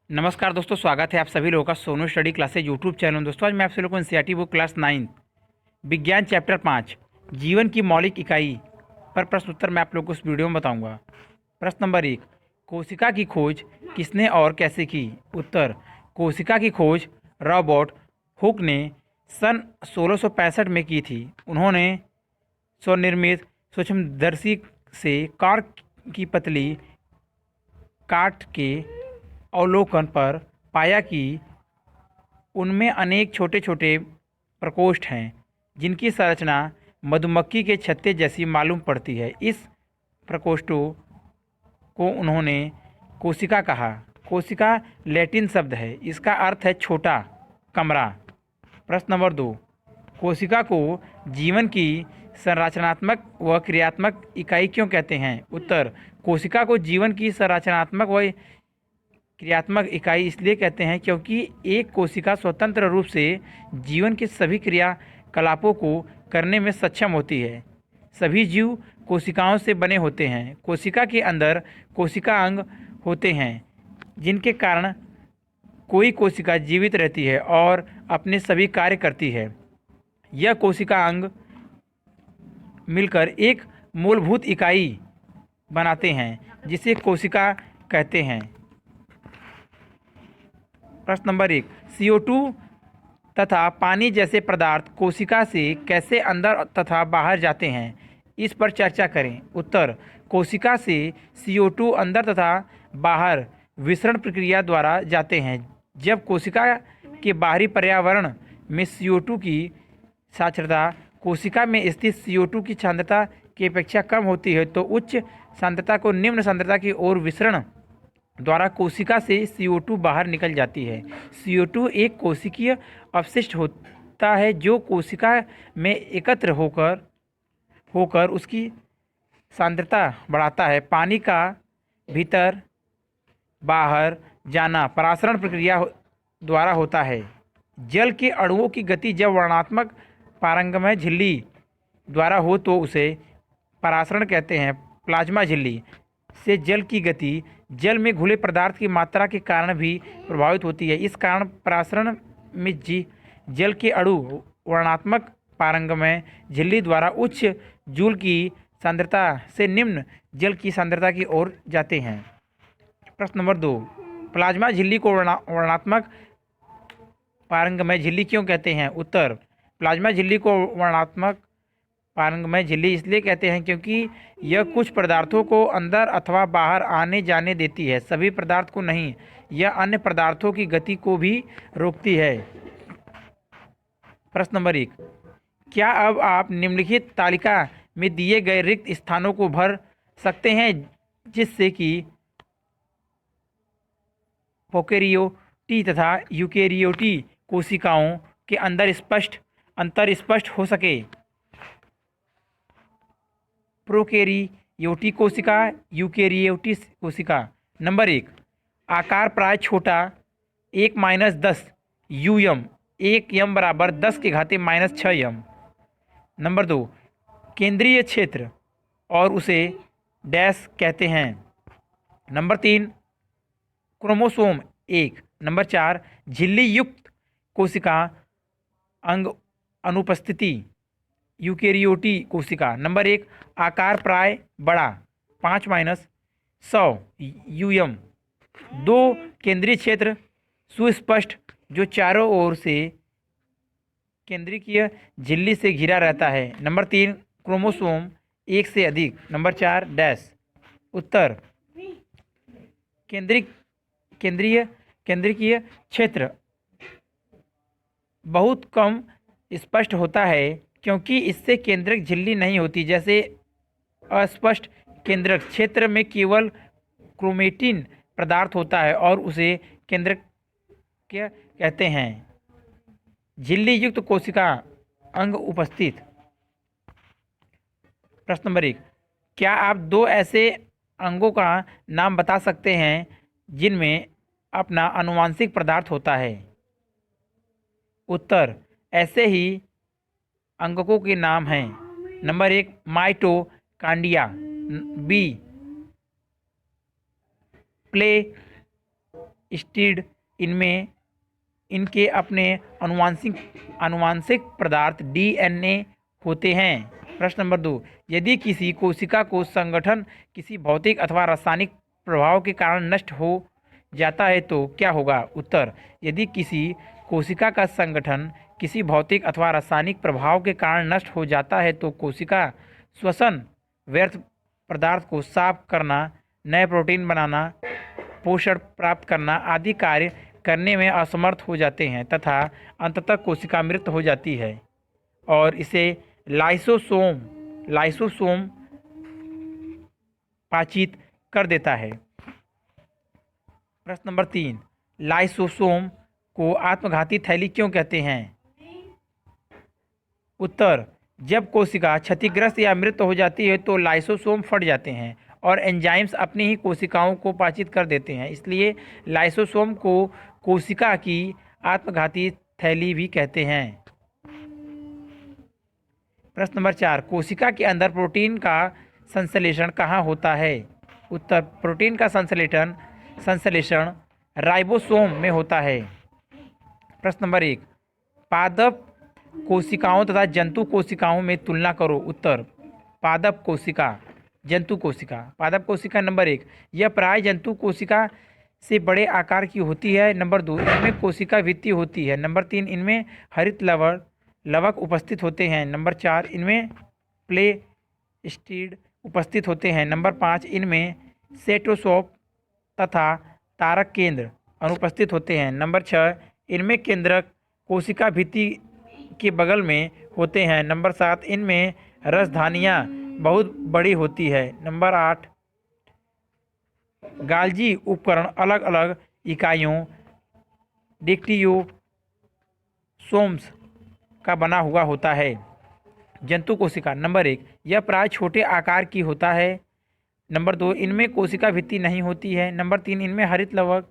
नमस्कार दोस्तों, स्वागत है आप सभी लोगों का Sonu study classes YouTube channel में। दोस्तों आज मैं आप सभी लोगों को एनसीईआरटी बुक क्लास 9 विज्ञान चैप्टर 5 जीवन की मौलिक इकाई पर प्रश्न उत्तर मैं आप लोगों को इस वीडियो में बताऊंगा। प्रश्न नंबर 1, कोशिका की खोज किसने और कैसे की? उत्तर, कोशिका की खोज रॉबर्ट हुक ने सन 1665 में की थी। उन्होंने स्वनिर्मित सूक्ष्मदर्शी से कॉर्क की पतली काट के अवलोकन पर पाया कि उनमें अनेक छोटे छोटे प्रकोष्ठ हैं जिनकी संरचना मधुमक्खी के छत्ते जैसी मालूम पड़ती है। इस प्रकोष्ठों को उन्होंने कोशिका कहा। कोशिका लैटिन शब्द है, इसका अर्थ है छोटा कमरा। प्रश्न नंबर 2, कोशिका को जीवन की संरचनात्मक व क्रियात्मक इकाई क्यों कहते हैं? उत्तर, कोशिका को जीवन की संरचनात्मक व क्रियात्मक इकाई इसलिए कहते हैं क्योंकि एक कोशिका स्वतंत्र रूप से जीवन के सभी क्रियाकलापों को करने में सक्षम होती है। सभी जीव कोशिकाओं से बने होते हैं। कोशिका के अंदर कोशिका अंग होते हैं जिनके कारण कोई कोशिका जीवित रहती है और अपने सभी कार्य करती है। यह कोशिका अंग मिलकर एक मूलभूत इकाई बनाते हैं जिसे कोशिका कहते हैं। प्रश्न नंबर 1, CO2 तथा पानी जैसे पदार्थ कोशिका से कैसे अंदर तथा बाहर जाते हैं? इस पर चर्चा करें। उत्तर, कोशिका से CO2 अंदर तथा बाहर विसरण प्रक्रिया द्वारा जाते हैं। जब कोशिका के बाहरी पर्यावरण में CO2 की सान्द्रता कोशिका में स्थित CO2 की सांद्रता की अपेक्षा कम होती है तो उच्च सांद्रता को निम्न सांद्रता की ओर विसरण द्वारा कोशिका से CO2 बाहर निकल जाती है। CO2 एक कोशिकीय अपशिष्ट होता है जो कोशिका में एकत्र होकर उसकी सांद्रता बढ़ाता है। पानी का भीतर बाहर जाना परासरण प्रक्रिया द्वारा होता है। जल के अणुओं की गति जब वर्णात्मक पारंगमय झिल्ली द्वारा हो तो उसे परासरण कहते हैं। प्लाज्मा झिल्ली से जल की गति जल में घुले पदार्थ की मात्रा के कारण भी प्रभावित होती है। इस कारण परासरण में जल के अणु वर्णात्मक पारंगमय झिल्ली द्वारा उच्च जूल की सांद्रता से निम्न जल की सांद्रता की ओर जाते हैं। प्रश्न नंबर 2, प्लाज्मा झिल्ली को वर्णात्मक पारंगमय झिल्ली क्यों कहते हैं? उत्तर, प्लाज्मा झिल्ली को वर्णात्मक पारंगमय झिल्ली इसलिए कहते हैं क्योंकि यह कुछ पदार्थों को अंदर अथवा बाहर आने जाने देती है, सभी पदार्थ को नहीं। यह अन्य पदार्थों की गति को भी रोकती है। प्रश्न नंबर 1, क्या अब आप निम्नलिखित तालिका में दिए गए रिक्त स्थानों को भर सकते हैं जिससे कि प्रोकैरियोटी तथा यूकेरियोटी कोशिकाओं के अंतर स्पष्ट हो सके? प्रोकैरियोटिक कोशिका, यूकेरियोटिक कोशिका। नंबर 1, आकार प्राय छोटा 1-10 UM, 1 M बराबर 10⁻⁻6 M। नंबर 2, केंद्रीय क्षेत्र और उसे डैश कहते हैं। Number 3, chromosome 1। नंबर 4, झिल्ली युक्त कोशिका अंग अनुपस्थिति यूकेरियोटी कोशिका। नंबर 1, आकार प्राय बड़ा 5-100 UM। 2, केंद्रीय क्षेत्र सुस्पष्ट जो चारों ओर से केंद्रीय झिल्ली से घिरा रहता है। नंबर 3, क्रोमोसोम 1 से अधिक। Number 4, dash. उत्तर, केंद्रीय क्षेत्र बहुत कम स्पष्ट होता है क्योंकि इससे केंद्रक झिल्ली नहीं होती। जैसे अस्पष्ट केंद्रक क्षेत्र में केवल क्रोमेटिन पदार्थ होता है और उसे केंद्रक कहते हैं। झिल्ली युक्त कोशिका अंग उपस्थित। प्रश्न नंबर 1, क्या आप 2 ऐसे अंगों का नाम बता सकते हैं जिनमें अपना आनुवंशिक पदार्थ होता है? उत्तर, ऐसे ही अंगकों के नाम हैं। Number 1, mitochondria. B, play stead इनमें इनके अपने अनुवांशिक पदार्थ डीएनए होते हैं। प्रश्न नंबर 2, यदि किसी कोशिका को संगठन किसी भौतिक अथवा रासायनिक प्रभाव के कारण नष्ट हो जाता है तो क्या होगा? उत्तर, यदि किसी कोशिका का संगठन किसी भौतिक अथवा रासायनिक प्रभाव के कारण नष्ट हो जाता है तो कोशिका श्वसन, व्यर्थ पदार्थ को साफ करना, नए प्रोटीन बनाना, पोषण प्राप्त करना आदि कार्य करने में असमर्थ हो जाते हैं तथा अंततः कोशिका मृत हो जाती है और इसे लाइसोसोम पाचित कर देता है। प्रश्न नंबर 3, लाइसोसोम को आत्मघाती थैली क्यों कहते हैं? उत्तर, जब कोशिका क्षतिग्रस्त या मृत हो जाती है तो लाइसोसोम फट जाते हैं और एंजाइम्स अपनी ही कोशिकाओं को पाचित कर देते हैं, इसलिए लाइसोसोम को कोशिका की आत्मघाती थैली भी कहते हैं। प्रश्न नंबर 4, कोशिका के अंदर प्रोटीन का संश्लेषण कहाँ होता है? उत्तर, प्रोटीन का संश्लेषण राइबोसोम में होता है। प्रश्न नंबर 1, पादप कोशिकाओं तथा जंतु कोशिकाओं में तुलना करो। उत्तर, पादप कोशिका, जंतु कोशिका। पादप कोशिका नंबर 1, यह प्राय जंतु कोशिका से बड़े आकार की होती है। नंबर 2, इनमें कोशिका भित्ति होती है। नंबर 3, इनमें हरित लवक उपस्थित होते हैं। नंबर 4, इनमें प्लेस्टिड उपस्थित होते हैं। नंबर 5, इनमें सेटोसोम तथा तारक केंद्र अनुपस्थित होते हैं। नंबर 6, इनमें केंद्रक कोशिका भित्ति के बगल में होते हैं। नंबर 7, इनमें रसधानियाँ बहुत बड़ी होती है। नंबर 8, गाल्जी उपकरण अलग अलग इकाइयों डिक्टियोसोम्स का बना हुआ होता है। जंतु कोशिका नंबर 1, यह प्राय छोटे आकार की होता है। नंबर 2, इनमें कोशिका भित्ति नहीं होती है। नंबर 3, इनमें हरित लवक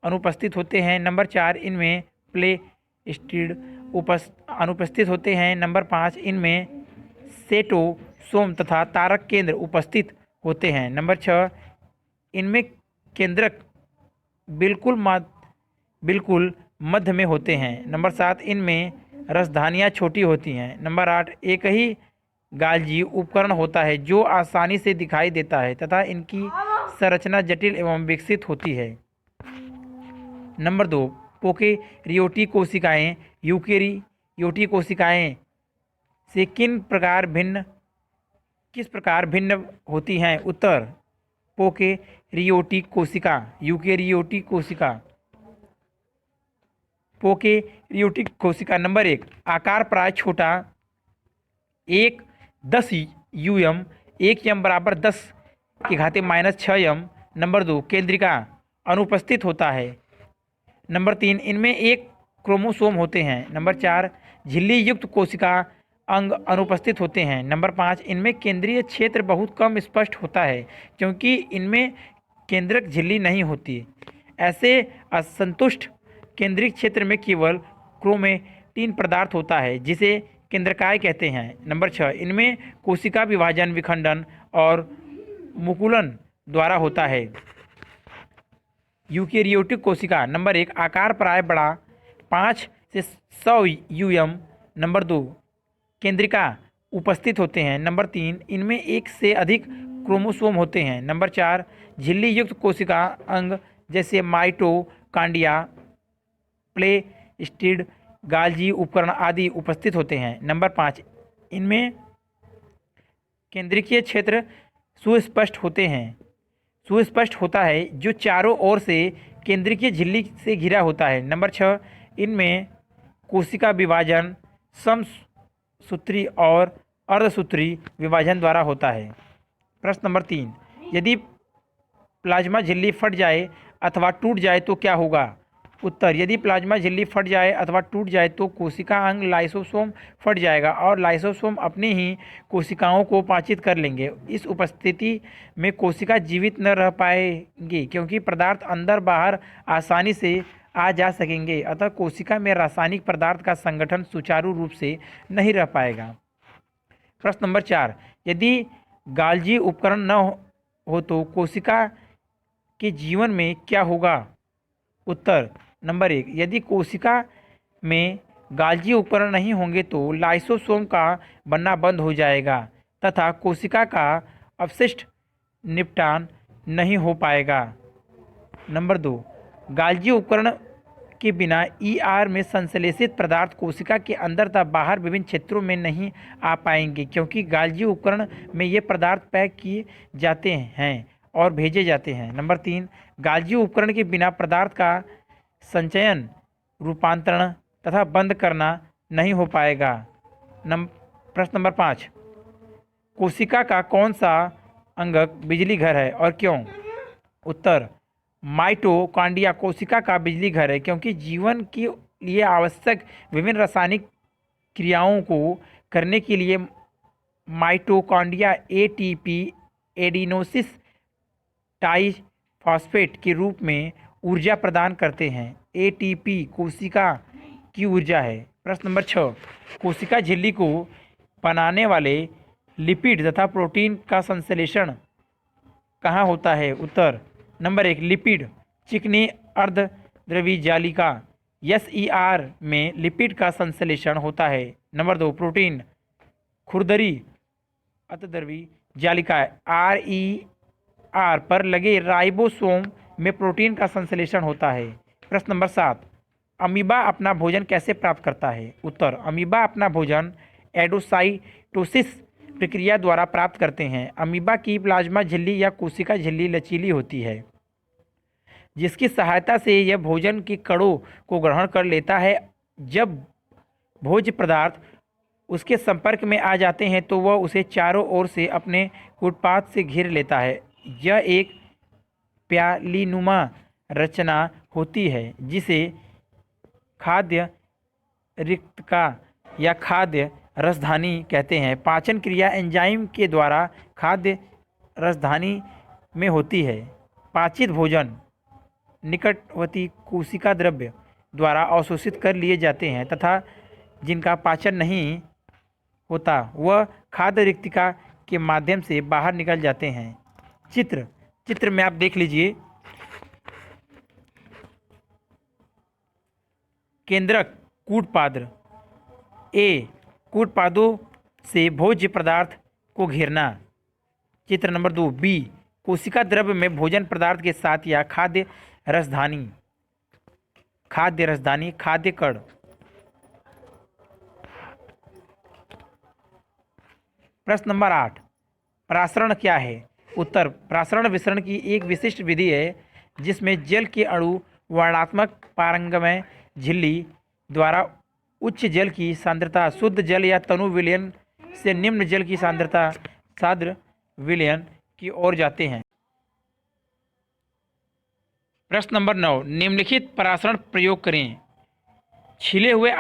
अनुपस्थित होते हैं। नंबर 4, इनमें प्लेस्टिड अनुपस्थित होते हैं। नंबर 5, इनमें सेटोसोम तथा तारक केंद्र उपस्थित होते हैं। नंबर 6, इनमें केंद्रक बिल्कुल मध्य में होते हैं। नंबर 7, इनमें रसधानियाँ छोटी होती हैं। नंबर 8, एक ही गाल्जी उपकरण होता है जो आसानी से दिखाई देता है तथा इनकी संरचना जटिल एवं विकसित होती है। नंबर 2, प्रोकैरियोटिक कोशिकाएं यूकेरियोटिक कोशिकाएं से किस प्रकार भिन्न होती हैं? उत्तर, प्रोकैरियोटिक कोशिका नंबर 1, आकार प्राय छोटा, 10 UM, 1 M बराबर 10⁻⁻⁶M। नंबर 2, केंद्रिका अनुपस्थित होता है। नंबर 3, इनमें एक क्रोमोसोम होते हैं। नंबर 4, झिल्ली युक्त कोशिका अंग अनुपस्थित होते हैं। नंबर 5, इनमें केंद्रीय क्षेत्र बहुत कम स्पष्ट होता है क्योंकि इनमें केंद्रक झिल्ली नहीं होती। ऐसे असंतुष्ट केंद्रिक क्षेत्र में केवल क्रोमेटिन पदार्थ होता है जिसे केंद्रकाय कहते हैं। नंबर 6, इनमें कोशिका विभाजन, विखंडन और मुकुलन द्वारा होता है। यूकेरियोटिक कोशिका नंबर 1, आकार प्राय बड़ा, 5 से 100 UM। नंबर 2, केंद्रिका उपस्थित होते हैं। नंबर 3, इनमें एक से अधिक क्रोमोसोम होते हैं। नंबर 4, झिल्ली युक्त कोशिका अंग जैसे माइटोकांड्रिया, प्लेस्टिड, गाल्जी उपकरण आदि उपस्थित होते हैं। नंबर 5, इनमें केंद्रीय क्षेत्र सुस्पष्ट होता है जो चारों ओर से केंद्रीय झिल्ली से घिरा होता है। नंबर 6, इनमें कोशिका विभाजन समसूत्री और अर्धसूत्री विभाजन द्वारा होता है। प्रश्न नंबर 3, यदि प्लाज्मा झिल्ली फट जाए अथवा टूट जाए तो क्या होगा? उत्तर, यदि प्लाज्मा झिल्ली फट जाए अथवा टूट जाए तो कोशिका अंग लाइसोसोम फट जाएगा और लाइसोसोम अपनी ही कोशिकाओं को पाचित कर लेंगे। इस उपस्थिति में कोशिका जीवित न रह पाएगी क्योंकि पदार्थ अंदर बाहर आसानी से आ जा सकेंगे, अतः कोशिका में रासायनिक पदार्थ का संगठन सुचारू रूप से नहीं रह पाएगा। प्रश्न नंबर 4, यदि गाल्जी उपकरण न हो तो कोशिका के जीवन में क्या होगा? उत्तर नंबर 1, यदि कोशिका में गाल्जी उपकरण नहीं होंगे तो लाइसोसोम का बनना बंद हो जाएगा तथा कोशिका का अपशिष्ट निपटान नहीं हो पाएगा। नंबर 2, गाल्जी उपकरण के बिना ईआर में संश्लेषित पदार्थ कोशिका के अंदर तथा बाहर विभिन्न क्षेत्रों में नहीं आ पाएंगे, क्योंकि गाल्जी उपकरण में ये पदार्थ पैक किए जाते हैं और भेजे जाते हैं। नंबर 3, गाल्जी उपकरण के बिना पदार्थ का संचयन, रूपांतरण तथा बंद करना नहीं हो पाएगा। प्रश्न नंबर 5, कोशिका का कौन सा अंगक बिजली घर है और क्यों? उत्तर माइटोकॉन्ड्रिया कोशिका का बिजली घर है, क्योंकि जीवन के लिए आवश्यक विभिन्न रासायनिक क्रियाओं को करने के लिए माइटोकॉन्ड्रिया एटीपी एडिनोसिस ट्राइफॉस्फेट के रूप में ऊर्जा प्रदान करते हैं। एटीपी कोशिका की ऊर्जा है। प्रश्न नंबर 6, कोशिका झिल्ली को बनाने वाले लिपिड तथा प्रोटीन का संश्लेषण कहाँ होता है? उत्तर नंबर 1, लिपिड चिकनी अर्धद्रवी जालिका एसईआर में लिपिड का संश्लेषण होता है। नंबर 2, प्रोटीन खुरदरी अर्धद्रवी जालिका आरईआर पर लगे राइबोसोम में प्रोटीन का संश्लेषण होता है। प्रश्न नंबर 7, अमीबा अपना भोजन कैसे प्राप्त करता है? उत्तर अमीबा अपना भोजन एडोसाइटोसिस प्रक्रिया द्वारा प्राप्त करते हैं। अमीबा की प्लाज्मा झिल्ली या कोशिका झिल्ली लचीली होती है, जिसकी सहायता से यह भोजन के कणों को ग्रहण कर लेता है। जब भोज्य पदार्थ उसके संपर्क में आ जाते हैं तो वह उसे चारों ओर से अपने उत्पाद से घेर लेता है। यह एक प्यालीनुमा रचना होती है जिसे खाद्य रिक्तका या खाद्य रसधानी कहते हैं। पाचन क्रिया एंजाइम के द्वारा खाद्य रसधानी में होती है। पाचित भोजन निकटवर्ती कोशिका द्रव्य द्वारा अवशोषित कर लिए जाते हैं तथा जिनका पाचन नहीं होता वह खाद्य रिक्तिका के माध्यम से बाहर निकल जाते हैं। चित्र में आप देख लीजिए, केंद्रक कूटपाद्र ए, कूटपादों से भोज्य पदार्थ को घेरना। चित्र नंबर 2, बी, कोशिका द्रव्य में भोजन पदार्थ के साथ या खाद्य रसधानी खाद्य कण। प्रश्न नंबर 8, परासरण क्या है? उत्तर परासरण विसरण की एक विशिष्ट विधि है जिसमें जल के अणु वर्णात्मक पारंगमय झिल्ली द्वारा उच्च जल की सांद्रता शुद्ध जल या तनु विलयन से निम्न जल की सांद्रता साद्र विलयन की ओर जाते हैं। प्रश्न नंबर 9, निम्नलिखित परासरण प्रयोग करें। छिले हुए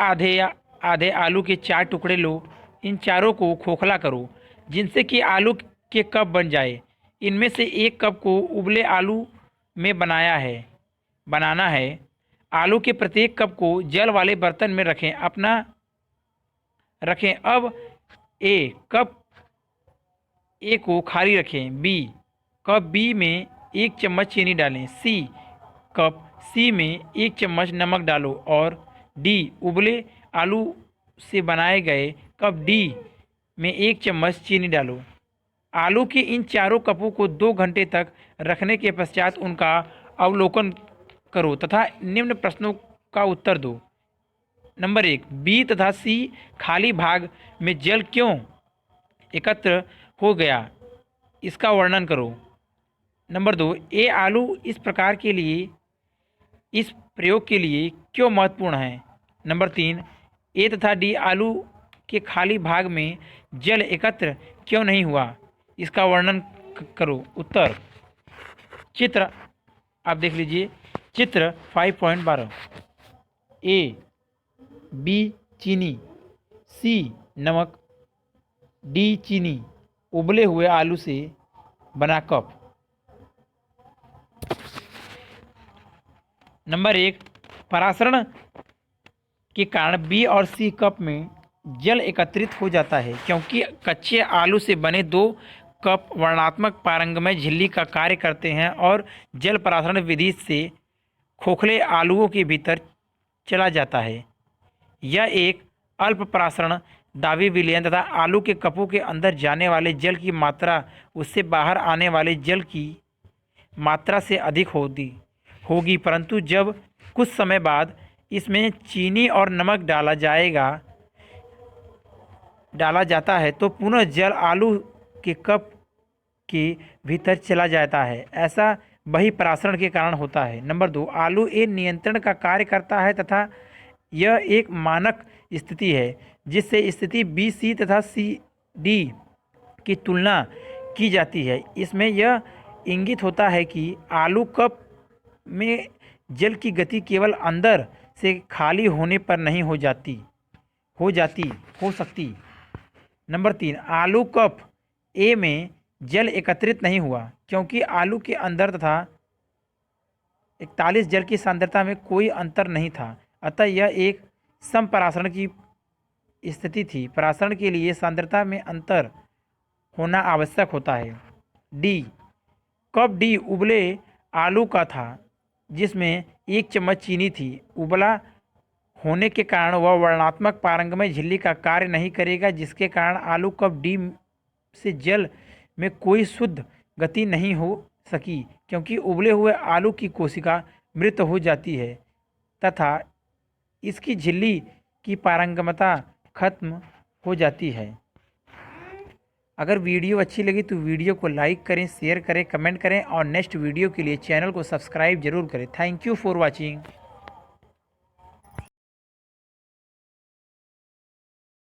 आधे आलू के 4 टुकड़े लो। इन चारों को खोखला करो जिनसे कि आलू के कप बन जाए। इनमें से एक कप को उबले आलू में बनाना है। आलू के प्रत्येक कप को जल वाले बर्तन में रखें। अब कप ए को खाली रखें। कप बी में 1 चम्मच चीनी डालें। कप सी में 1 चम्मच नमक डालो और उबले आलू से बनाए गए कप डी में 1 चम्मच चीनी डालो। आलू के इन चारों कपों को 2 घंटे तक रखने के पश्चात उनका अवलोकन करो तथा निम्न प्रश्नों का उत्तर दो। नंबर 1, बी तथा सी खाली भाग में जल क्यों एकत्र हो गया, इसका वर्णन करो। नंबर 2, ए आलू इस प्रयोग के लिए क्यों महत्वपूर्ण है। नंबर 3, ए तथा डी आलू के खाली भाग में जल एकत्र क्यों नहीं हुआ, इसका वर्णन करो। उत्तर चित्र आप देख लीजिए, चित्र 5.12। ए, बी चीनी, सी नमक, डी चीनी, उबले हुए आलू से बना कप। नंबर 1, परासरण के कारण बी और सी कप में जल एकत्रित हो जाता है क्योंकि कच्चे आलू से बने 2 कप वर्णात्मक पारंगमय झिल्ली का कार्य करते हैं और जल परासरण विधि से खोखले आलुओं के भीतर चला जाता है। यह एक अल्प परासरण दावी विलयन तथा आलू के कपों के अंदर जाने वाले जल की मात्रा उससे बाहर आने वाले जल की मात्रा से अधिक होगी, परंतु जब कुछ समय बाद इसमें चीनी और नमक डाला जाता है तो पुनः जल आलू के कप के भीतर चला जाता है। ऐसा बहिःपरासरण के कारण होता है। नंबर 2, आलू एक नियंत्रण का कार्य करता है तथा यह एक मानक स्थिति है जिससे स्थिति बी, सी तथा सी डी की तुलना की जाती है। इसमें यह इंगित होता है कि आलू कप में जल की गति केवल अंदर से खाली होने पर नहीं हो सकती। नंबर 3, आलू कप ए में जल एकत्रित नहीं हुआ क्योंकि आलू के अंदर तथा 41 जल की सांद्रता में कोई अंतर नहीं था, अतः यह एक समपरासरण की स्थिति थी। परासरण के लिए सांद्रता में अंतर होना आवश्यक होता है। डी, कप डी उबले आलू का था जिसमें 1 चम्मच चीनी थी। उबला होने के कारण वह वर्णनात्मक पारंगमय झिल्ली का कार्य नहीं करेगा, जिसके कारण आलू कप डी से जल में कोई शुद्ध गति नहीं हो सकी क्योंकि उबले हुए आलू की कोशिका मृत हो जाती है तथा इसकी झिल्ली की पारंगमता खत्म हो जाती है। अगर वीडियो अच्छी लगी तो वीडियो को लाइक करें, शेयर करें, कमेंट करें और नेक्स्ट वीडियो के लिए चैनल को सब्सक्राइब जरूर करें। Thank you for watching.